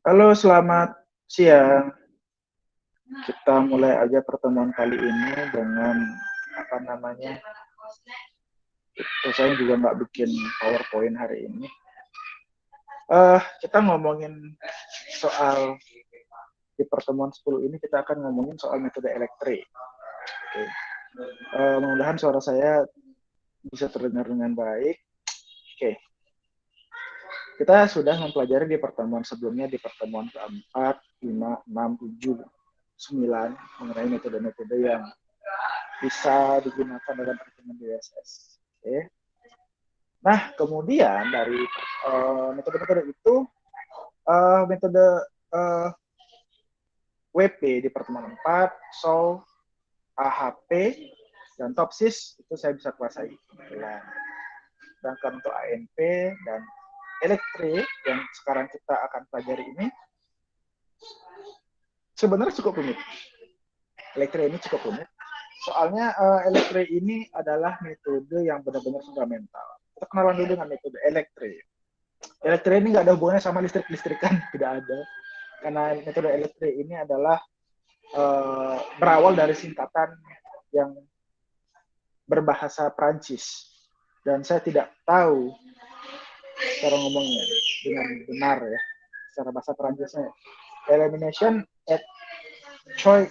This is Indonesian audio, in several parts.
Halo, selamat siang. Kita mulai aja pertemuan kali ini dengan apa namanya? Saya juga nggak bikin PowerPoint hari ini. Kita ngomongin soal di pertemuan 10 ini kita akan ngomongin soal metode elektrik. Oke. Mudah-mudahan suara saya bisa terdengar dengan baik. Oke. Kita sudah mempelajari di pertemuan sebelumnya, di pertemuan keempat, 5, 6, 7, 9 mengenai metode-metode yang bisa digunakan dalam perhitungan DSS. Oke. Nah, kemudian dari metode-metode itu, metode uh, WP di pertemuan 4, SOL, AHP, dan TOPSIS itu saya bisa kuasai. Sedangkan untuk ANP dan elektrik yang sekarang kita akan pelajari ini sebenarnya cukup rumit. Elektrik ini cukup rumit. Soalnya elektrik ini adalah metode yang benar-benar fundamental. Kita kenalan dulu dengan metode elektrik. Elektrik ini nggak ada hubungannya sama listrik-listrikan, tidak ada. Karena metode elektrik ini adalah berawal dari singkatan yang berbahasa Prancis. Dan saya tidak tahu cara ngomongnya dengan benar ya, secara bahasa Prancisnya. Elimination at choice,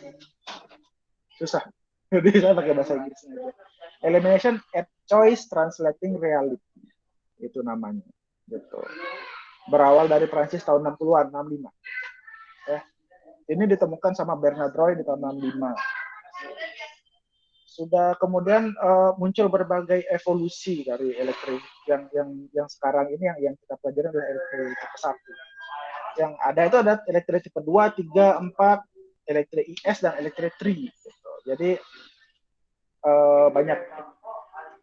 susah. Jadi saya pakai bahasa Inggrisnya aja. Elimination at choice translating reality. Itu namanya. Gitu. Berawal dari Prancis tahun 60-an, 65. Ya. Ini ditemukan sama Bernard Roy di tahun 65. Sudah kemudian muncul berbagai evolusi dari elektrik yang sekarang ini yang kita pelajari adalah elektrik tipe 1. Yang ada itu ada elektrik tipe 2, 3, 4, elektrik IS dan elektrik TRI gitu. Jadi banyak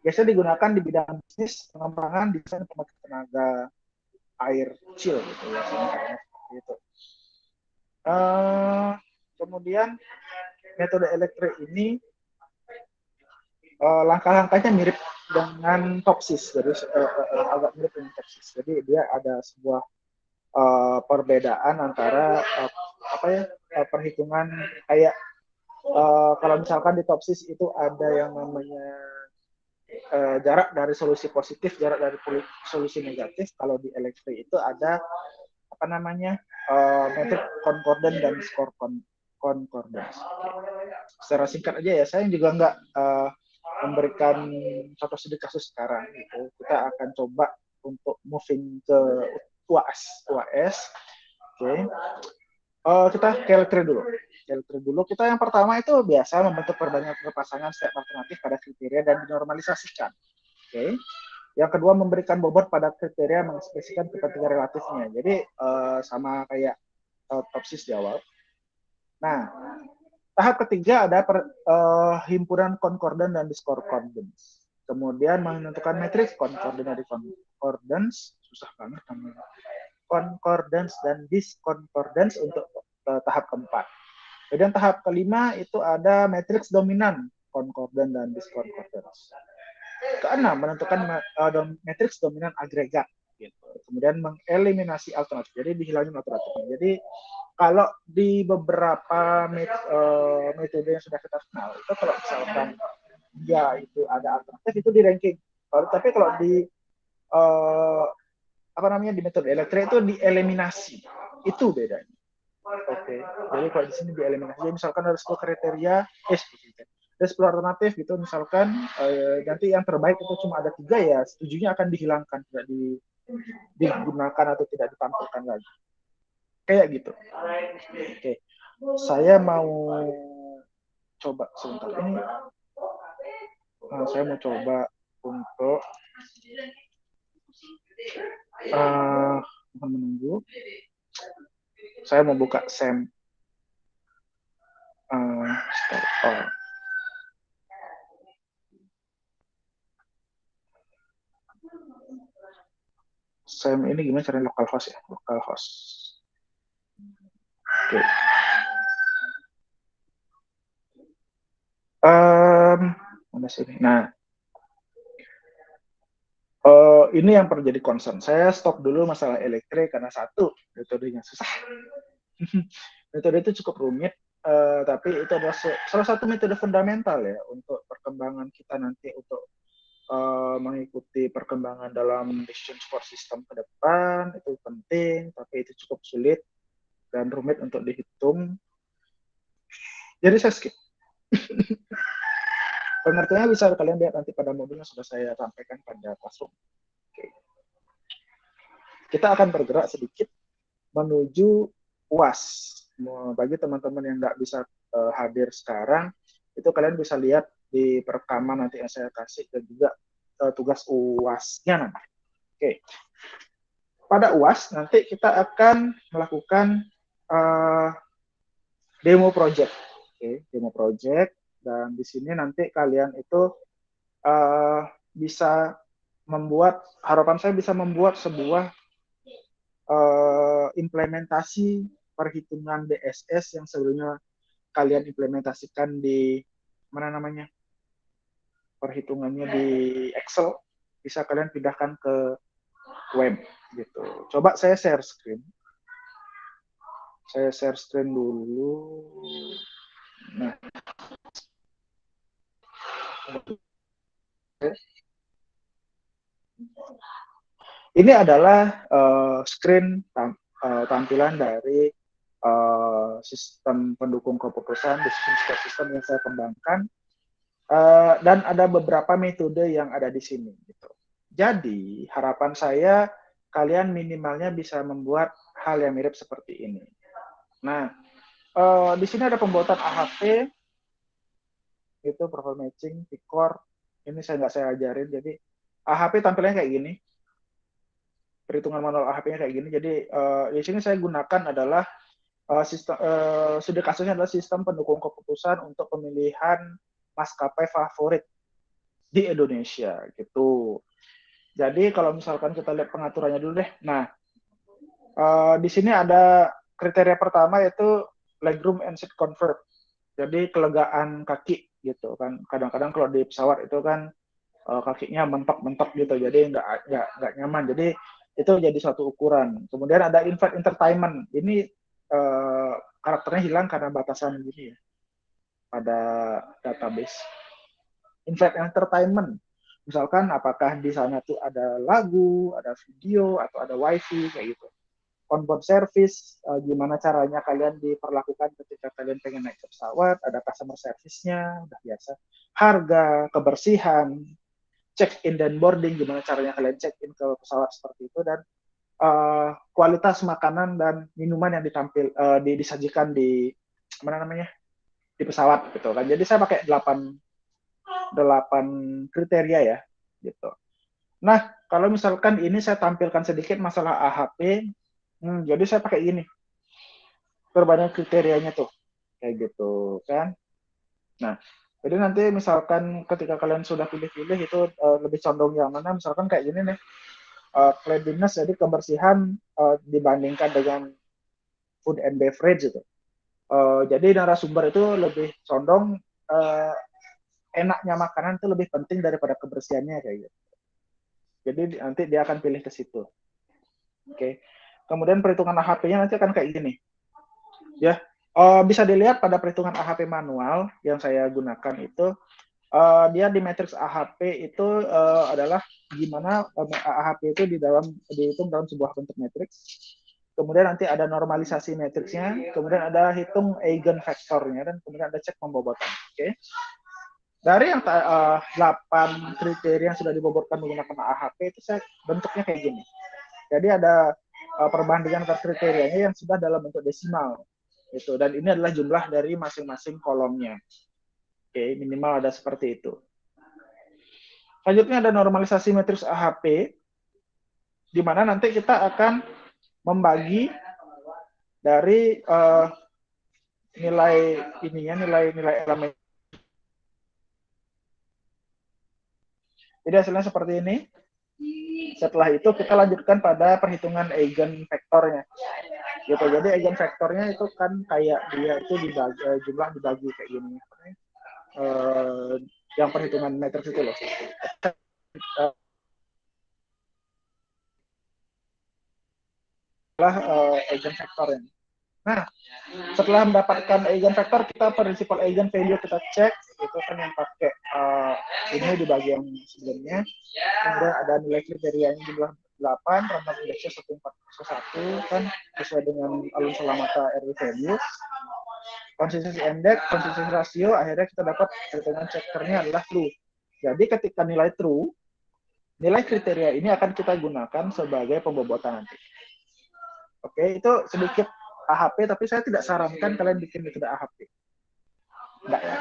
biasanya digunakan di bidang bisnis, pengembangan, desain, pembangkit tenaga air kecil gitu ya, gitu. Kemudian metode elektrik ini langkah-langkahnya mirip dengan TOPSIS, jadi agak mirip dengan TOPSIS. Jadi dia ada sebuah perbedaan antara perhitungan kayak kalau misalkan di TOPSIS itu ada yang namanya jarak dari solusi positif, jarak dari solusi negatif. Kalau di elektrik itu ada apa namanya metrik concordant dan skor concordance. Secara singkat aja ya, saya juga nggak memberikan contoh studi kasus sekarang. Gitu. Kita akan coba untuk moving ke UAS. UAS. Oke. Okay. Kita ke elektrik dulu. Elektrik dulu. Kita yang pertama itu biasa membentuk perbandingan pasangan step alternatif pada kriteria dan dinormalisasikan. Oke. Okay. Yang kedua memberikan bobot pada kriteria mengekspresikan kepentingan relatifnya. Jadi sama kayak TOPSIS di awal. Nah, tahap ketiga ada himpunan konkordan dan discordance. Kemudian menentukan matriks konkordan dan discordance, susah banget namanya. Concordance dan discordance untuk tahap keempat. Kemudian tahap kelima itu ada matriks dominan konkordan dan discordance. Keenam menentukan matriks dominan agregat. Gitu. Kemudian mengeliminasi alternatif. Jadi dihilangin alternatifnya. Jadi kalau di beberapa metode yang sudah kita kenal itu kalau misalkan dia itu ada alternatif itu di ranking. Tapi kalau di apa namanya di metode elektrik itu dieliminasi. Itu bedanya. Oke. Jadi kalau di sini dieliminasi, jadi misalkan ada 10 kriteria, ada 10 alternatif gitu, misalkan nanti yang terbaik itu cuma ada 3 ya, setujunya akan dihilangkan, tidak digunakan atau tidak ditampilkan lagi. Kayak gitu. Oke. Saya mau coba sebentar ini. Saya mau coba untuk menunggu. Saya mau buka SEM. SEM ini gimana caranya localhost ya? Localhost. Oke. Mana sini? Nah, Ini yang perlu jadi concern. Saya stop dulu masalah elektrik karena satu, metodenya susah. Metode itu cukup rumit, tapi itu adalah salah satu metode fundamental ya untuk perkembangan kita nanti untuk mengikuti perkembangan dalam decision support system ke depan. Itu penting, tapi itu cukup sulit dan rumit untuk dihitung. Jadi saya skip. Pengertiannya bisa kalian lihat nanti pada modul yang sudah saya sampaikan pada classroom. Oke. Kita akan bergerak sedikit menuju UAS. Bagi teman-teman yang nggak bisa hadir sekarang, itu kalian bisa lihat di perekaman nanti yang saya kasih dan juga tugas UAS-nya nanti. Oke. Pada UAS nanti kita akan melakukan demo project. Oke, demo project, dan di sini nanti kalian itu bisa membuat, harapan saya bisa membuat sebuah implementasi perhitungan DSS yang sebelumnya kalian implementasikan di mana namanya, perhitungannya di Excel, bisa kalian pindahkan ke web gitu. Coba saya share screen. Saya share screen dulu. Nah, ini adalah screen tampilan dari sistem pendukung keputusan, decision support system yang saya kembangkan, dan ada beberapa metode yang ada di sini. Gitu. Jadi harapan saya kalian minimalnya bisa membuat hal yang mirip seperti ini. Nah, di sini ada pembuatan AHP, itu profile matching, Picor. Ini nggak saya ajarin. Jadi AHP tampilannya kayak gini. Perhitungan manual AHP-nya kayak gini. Jadi di sini saya gunakan adalah sistem studi kasusnya adalah sistem pendukung keputusan untuk pemilihan maskapai favorit di Indonesia gitu. Jadi kalau misalkan kita lihat pengaturannya dulu deh. Nah, di sini ada kriteria pertama yaitu legroom and seat comfort. Jadi kelegaan kaki gitu kan. Kadang-kadang kalau di pesawat itu kan kakinya mentok-mentok gitu. Jadi nggak nyaman. Jadi itu jadi suatu ukuran. Kemudian ada invite entertainment. Ini karakternya hilang karena batasan gini ya pada database. Invite entertainment. Misalkan apakah di sana tuh ada lagu, ada video, atau ada wifi kayak gitu. Onboard service, gimana caranya kalian diperlakukan ketika kalian pengen naik ke pesawat, ada customer service-nya, udah biasa. Harga, kebersihan, check-in dan boarding, gimana caranya kalian check-in ke pesawat seperti itu, dan kualitas makanan dan minuman yang disajikan di mana namanya di pesawat gitu kan. Jadi saya pakai 8 kriteria ya gitu. Nah, kalau misalkan ini saya tampilkan sedikit masalah AHP, jadi saya pakai ini. Berbanyak kriterianya tuh. Kayak gitu kan. Nah, jadi nanti misalkan ketika kalian sudah pilih-pilih itu lebih condong yang mana, misalkan kayak gini nih. Cleanliness, jadi kebersihan dibandingkan dengan food and beverage gitu. Jadi narasumber itu lebih condong enaknya makanan itu lebih penting daripada kebersihannya kayak gitu. Jadi nanti dia akan pilih ke situ. Oke. Kemudian perhitungan AHP-nya nanti akan kayak gini. Ya, bisa dilihat pada perhitungan AHP manual yang saya gunakan itu, dia di matriks AHP itu adalah gimana AHP itu dihitung dalam sebuah bentuk matriks. Kemudian nanti ada normalisasi matriksnya, kemudian ada hitung eigenvektornya, dan kemudian ada cek pembobotan. Oke. Dari yang 8 kriteria yang sudah dibobotkan menggunakan AHP itu saya bentuknya kayak gini. Jadi ada perbandingan antar kriterianya yang sudah dalam bentuk desimal. Itu, dan ini adalah jumlah dari masing-masing kolomnya. Oke, minimal ada seperti itu. Selanjutnya ada normalisasi matriks AHP, di mana nanti kita akan membagi dari nilai elemen. Jadi hasilnya seperti ini. Setelah itu kita lanjutkan pada perhitungan eigenvektornya. Gitu. Jadi eigenvektornya itu kan kayak dia itu dibagi, jumlah dibagi kayak gini. Yang perhitungan matriks itu loh. adalah eigenvektornya. Nah, setelah mendapatkan eigenvektor, kita principal eigenvalue kita cek, itu kan yang pakai ini di bagian sebelumnya. Kemudian ada nilai kriterianya jumlah 8, random indexnya 1441 kan sesuai dengan alun salamata RW value. Konsistensi index, konsistensi rasio, akhirnya kita dapat perhitungan checkernya adalah true. Jadi ketika nilai true, nilai kriteria ini akan kita gunakan sebagai pembobotan nanti. Oke, itu sedikit AHP, tapi saya tidak sarankan kalian bikin metode AHP. Enggak ya.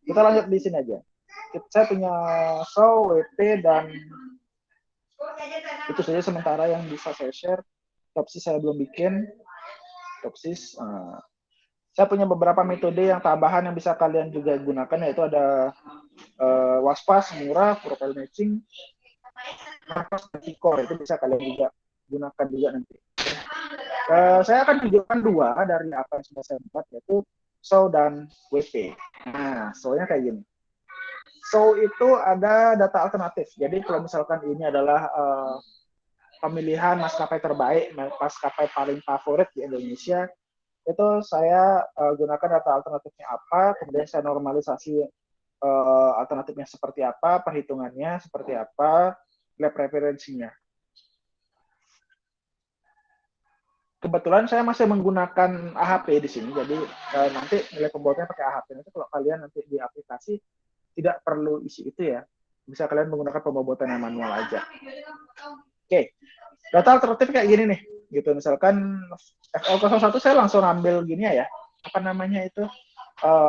Kita lanjut di sini aja. Saya punya show, WP, dan itu saja sementara yang bisa saya share. Topsis saya belum bikin. Topsis. Saya punya beberapa metode yang tambahan yang bisa kalian juga gunakan, yaitu ada waspas, murah, profile matching, core, itu bisa kalian juga gunakan juga nanti. Saya akan tunjukkan dua dari apa yang sudah saya buat, yaitu show dan WP. Nah, show-nya kayak gini. Show itu ada data alternatif. Jadi kalau misalkan ini adalah pemilihan maskapai terbaik, maskapai paling favorit di Indonesia, itu saya gunakan data alternatifnya apa, kemudian saya normalisasi alternatifnya seperti apa, perhitungannya seperti apa, lab referensinya. Kebetulan saya masih menggunakan AHP di sini, jadi nanti nilai pembuatannya pakai AHP. Nanti kalau kalian nanti di aplikasi tidak perlu isi itu ya, bisa kalian menggunakan pembuatan yang manual aja. Oke, data alternatif kayak gini nih, gitu. Misalkan FL01 saya langsung ambil gini ya, apa namanya itu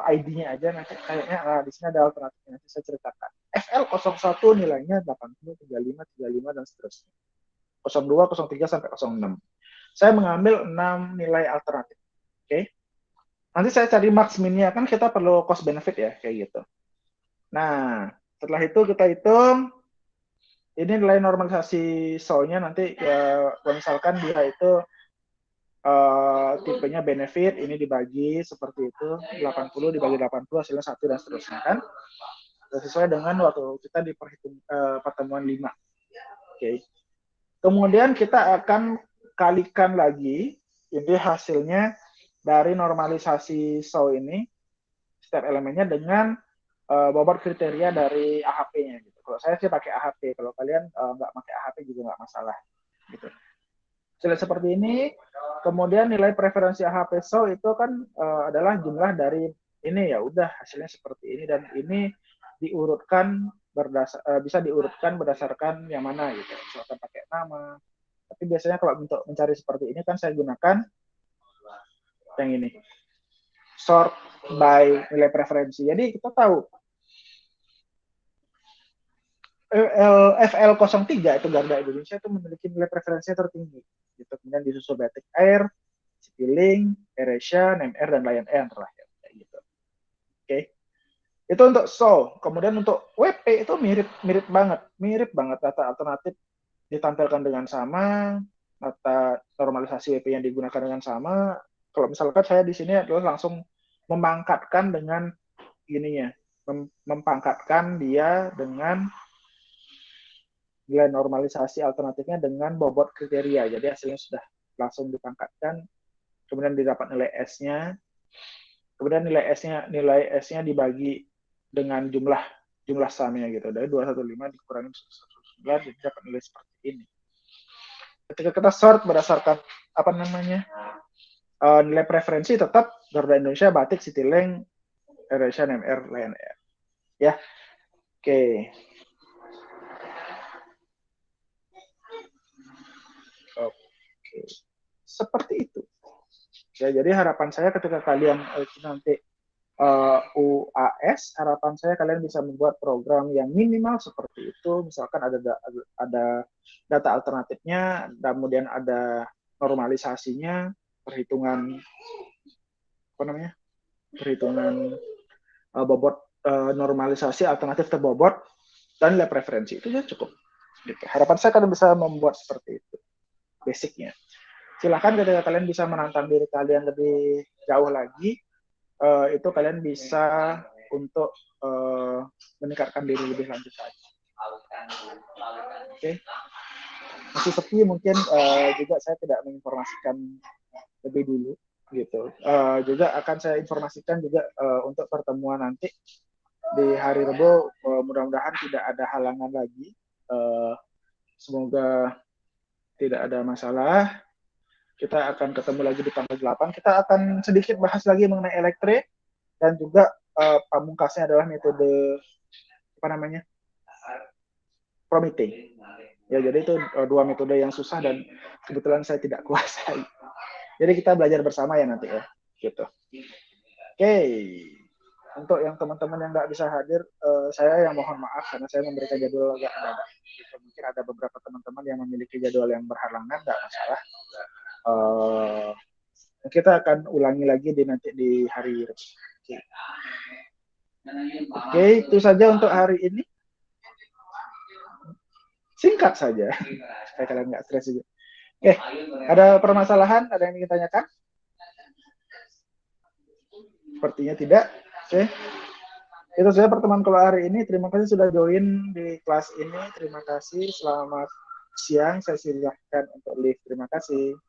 ID-nya aja, nanti kayaknya di sini ada alternatifnya, nanti saya ceritakan. FL01 nilainya 80, 35, 35 dan seterusnya. 02, 03 sampai 06. Saya mengambil 6 nilai alternatif. Oke. Nanti saya cari max min-nya, kan kita perlu cost benefit ya, kayak gitu. Nah, setelah itu kita hitung ini nilai normalisasi show-nya nanti ya, misalkan dia itu tipenya benefit, ini dibagi seperti itu, 80 dibagi 80 hasilnya 1 dan seterusnya kan. Sesuai dengan waktu kita di pertemuan 5. Oke. Kemudian kita akan kalikan lagi ini hasilnya dari normalisasi show ini, setiap elemennya dengan bobot kriteria dari AHP-nya gitu. Kalau saya sih pakai AHP, kalau kalian nggak pakai AHP juga nggak masalah gitu. Sudah seperti ini, kemudian nilai preferensi AHP show itu kan adalah jumlah dari ini, ya udah hasilnya seperti ini, dan ini diurutkan bisa diurutkan berdasarkan yang mana gitu. Misalkan pakai nama. Tapi biasanya kalau untuk mencari seperti ini kan saya gunakan yang ini, sort by nilai preferensi. Jadi kita tahu FL03 itu Garuda Indonesia itu memiliki nilai preferensi tertinggi. Gitu. Kemudian disusul Batik Air, Citylink, AirAsia, NMR, dan Lion Air terakhir. Gitu. Oke. Itu untuk show. Kemudian untuk WP itu mirip banget data alternatif ditampilkan dengan sama, data normalisasi WP yang digunakan dengan sama. Kalau misalkan saya di sini adalah langsung memangkatkan dengan ininya, mempangkatkan dia dengan nilai normalisasi alternatifnya dengan bobot kriteria. Jadi hasilnya sudah langsung dipangkatkan, kemudian didapat nilai S-nya, kemudian nilai S-nya dibagi dengan jumlah sumnya gitu. Dari 215 dikurangi 119 jadi dapat nilai seperti ini. Ketika kita sort berdasarkan apa namanya nilai preferensi, tetap Garuda Indonesia, Batik, Citylink, AirAsia, NMR, Lion Air. Ya, oke. Oke, seperti itu. Ya, jadi harapan saya ketika kalian nanti UAS, harapan saya kalian bisa membuat program yang minimal seperti itu. Misalkan ada data alternatifnya, kemudian ada normalisasinya, perhitungan bobot normalisasi alternatif terbobot, dan nilai preferensi. Itu sudah cukup. Gitu. Harapan saya kalian bisa membuat seperti itu, basicnya. Silahkan ketika kalian bisa menantang diri kalian lebih jauh lagi, itu kalian bisa untuk meningkatkan diri lebih lanjut lagi. Oke. masih sepi mungkin juga saya tidak menginformasikan lebih dulu gitu. Juga akan saya informasikan juga untuk pertemuan nanti di hari Rebo, mudah-mudahan tidak ada halangan lagi. Semoga tidak ada masalah. Kita akan ketemu lagi di tanggal 8. Kita akan sedikit bahas lagi mengenai elektrik dan juga pamungkasnya adalah metode apa namanya? Prometheus. Ya, jadi itu dua metode yang susah dan kebetulan saya tidak kuasai. Jadi kita belajar bersama ya nanti ya, gitu. Oke, untuk yang teman-teman yang nggak bisa hadir, saya yang mohon maaf karena saya memberikan jadwal agak mendadak. Gitu. Mungkin ada beberapa teman-teman yang memiliki jadwal yang berhalangan, nggak masalah. Kita akan ulangi lagi nanti di hari Oke. Oke, itu saja untuk hari ini. Singkat saja, supaya kalian nggak stres juga. Oke, ada permasalahan? Ada yang ingin ditanyakan? Sepertinya tidak. Oke. Itu saja pertemuan kalau hari ini. Terima kasih sudah join di kelas ini. Terima kasih. Selamat siang. Saya silakan untuk live. Terima kasih.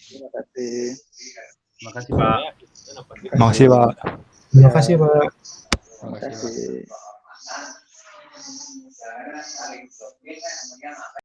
Terima kasih. Terima kasih, Pak. Terima kasih, Pak. Terima kasih, Pak. Terima kasih.